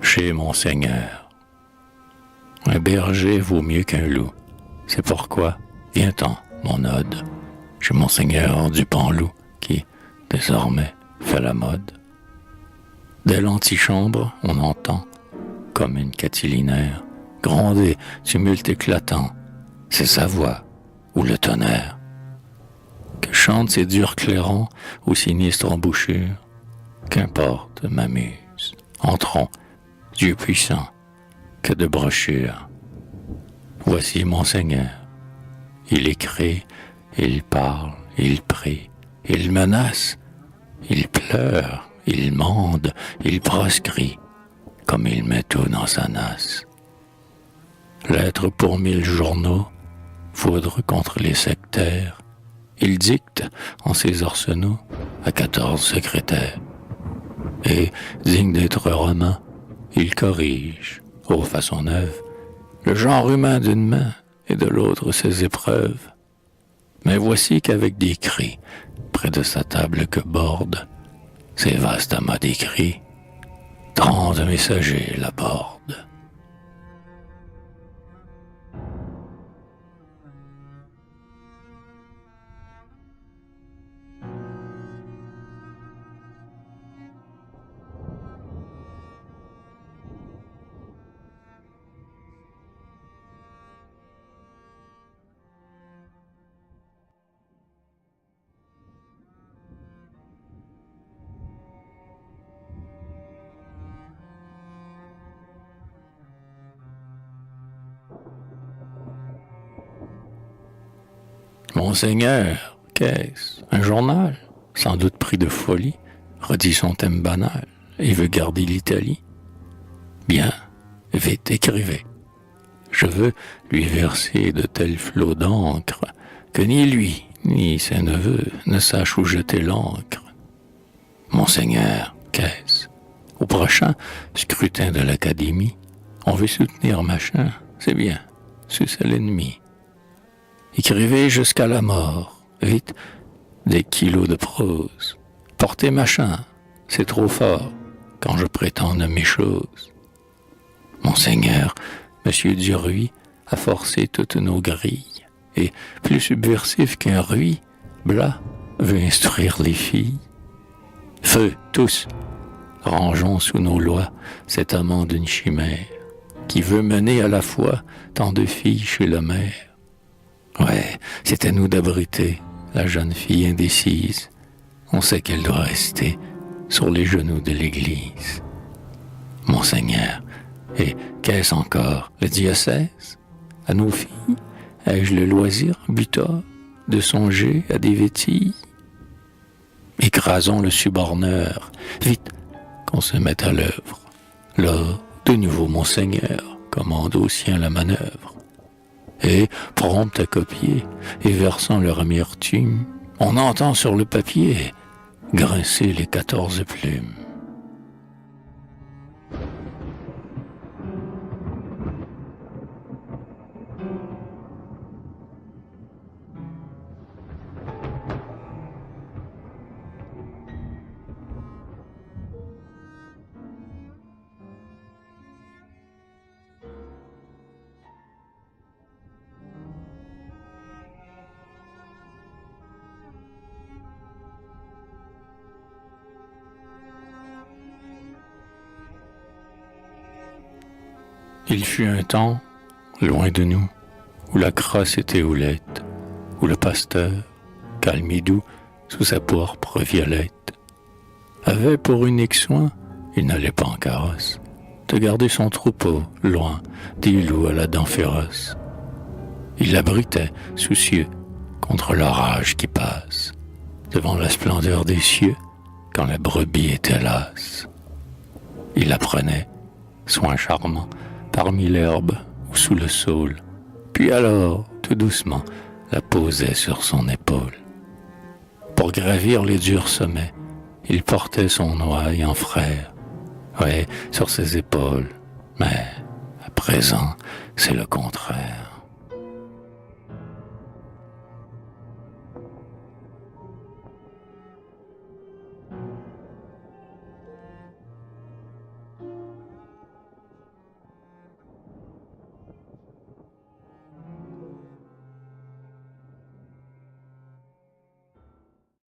chez Monseigneur. Un berger vaut mieux qu'un loup. C'est pourquoi, viens-t'en, mon ode, chez Monseigneur du Panloup, qui, désormais, fait la mode. Dès l'antichambre, on entend, comme une catilinaire, gronder, tumulte éclatant. C'est sa voix, ou le tonnerre. Que chantent ces durs clairons aux sinistres embouchures. Qu'importe, m'amuse. Entrons, Dieu puissant, que de brochures. Voici Monseigneur. Il écrit, il parle, il prie, il menace, il pleure, il mande, il proscrit, comme il met tout dans sa nasse. Lettre pour 1000 journaux, foudre contre les sectaires, il dicte en ses arsenaux à 14 secrétaires. Et, digne d'être romain, il corrige, aux façons neuves, le genre humain d'une main et de l'autre ses épreuves. Mais voici qu'avec des cris, près de sa table que borde, ses vastes amas d'écrits, 30 messagers l'abordent. Monseigneur, qu'est-ce? Un journal, sans doute pris de folie, redit son thème banal et veut garder l'Italie. Bien, vite écrivez. Je veux lui verser de tels flots d'encre que ni lui, ni ses neveux ne sachent où jeter l'encre. Monseigneur, qu'est-ce? Au prochain scrutin de l'Académie, on veut soutenir machin, c'est bien, c'est l'ennemi. Écrivez jusqu'à la mort, vite, des kilos de prose. Portez machin, c'est trop fort, quand je prétends nommer choses. Monseigneur, Monsieur Duruy a forcé toutes nos grilles, et, plus subversif qu'un ruy, Blas veut instruire les filles. Feu, tous, rangeons sous nos lois cet amant d'une chimère, qui veut mener à la fois tant de filles chez le maire. Ouais, c'est à nous d'abriter la jeune fille indécise. On sait qu'elle doit rester sur les genoux de l'Église. Monseigneur, et qu'est-ce encore, le diocèse? À nos filles, ai-je le loisir, butor, de songer à des vêtilles? Écrasons le suborneur, vite, qu'on se mette à l'œuvre. Là, de nouveau, Monseigneur commande aux siens la manœuvre. Et, prompt à copier, et versant leur amertume, on entend sur le papier grincer les 14 plumes. Il fut un temps, loin de nous, où la crasse était houlette, où le pasteur, calme et doux, sous sa pourpre violette, avait pour unique soin, il n'allait pas en carrosse, de garder son troupeau loin des loups à la dent féroce. Il l'abritait, soucieux, contre l'orage qui passe, devant la splendeur des cieux, quand la brebis était lasse. Il la prenait, soin charmant, parmi l'herbe ou sous le saule, puis alors, tout doucement, la posait sur son épaule. Pour gravir les durs sommets, il portait son ouaille en frère, ouais, sur ses épaules, mais à présent, c'est le contraire.